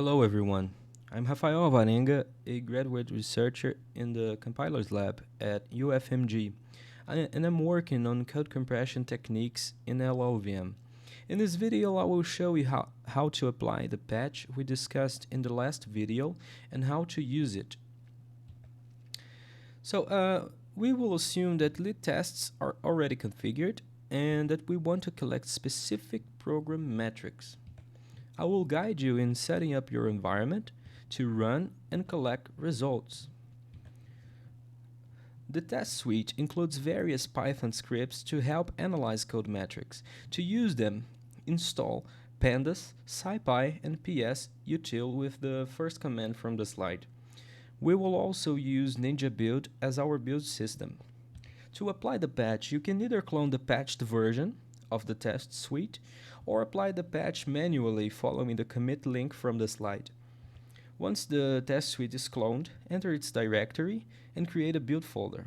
Hello everyone, I'm Rafael Varenga, a graduate researcher in the Compilers Lab at UFMG, and I'm working on code compression techniques in LLVM. In this video I will show you how to apply the patch we discussed in the last video and how to use it. We will assume that lit tests are already configured and that we want to collect specific program metrics. I will guide you in setting up your environment to run and collect results. The test suite includes various Python scripts to help analyze code metrics. To use them, install pandas, scipy, and ps-util with the first command from the slide. We will also use Ninja build as our build system. To apply the patch, you can either clone the patched version of the test suite or apply the patch manually following the commit link from the slide. Once the test suite is cloned, enter its directory and create a build folder.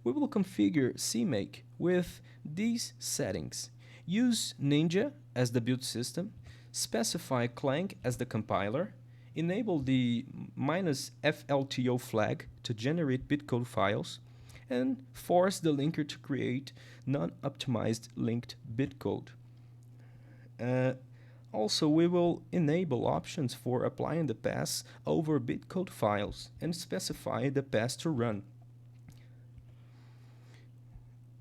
We will configure CMake with these settings. Use Ninja as the build system, specify Clang as the compiler, enable the -flto flag to generate bitcode files, and force the linker to create non-optimized linked bitcode. Also, we will enable options for applying the pass over bitcode files and specify the pass to run.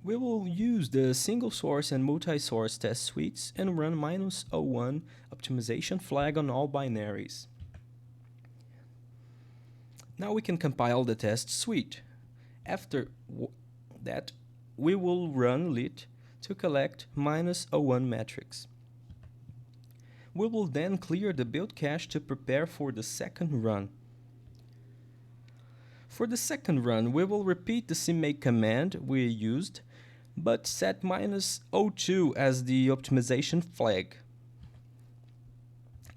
We will use the single source and multi-source test suites and run -01 optimization flag on all binaries. Now we can compile the test suite. After that, we will run lit to collect -01 metrics. We will then clear the build cache to prepare for the second run. For the second run, we will repeat the CMake command we used, but set -02 as the optimization flag.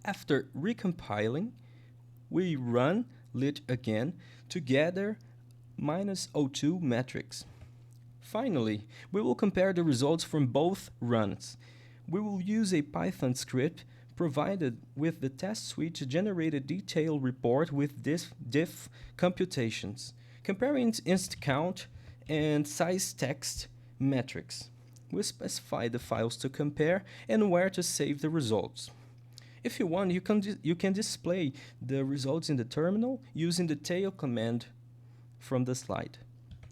After recompiling, we run lit again to gather -02 metrics. Finally, we will compare the results from both runs. We will use a Python script provided with the test suite to generate a detailed report with diff computations, comparing inst count and size text metrics. We specify the files to compare and where to save the results. If you want, you can display the results in the terminal using the tail command from the slide.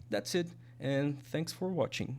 That's it, and thanks for watching.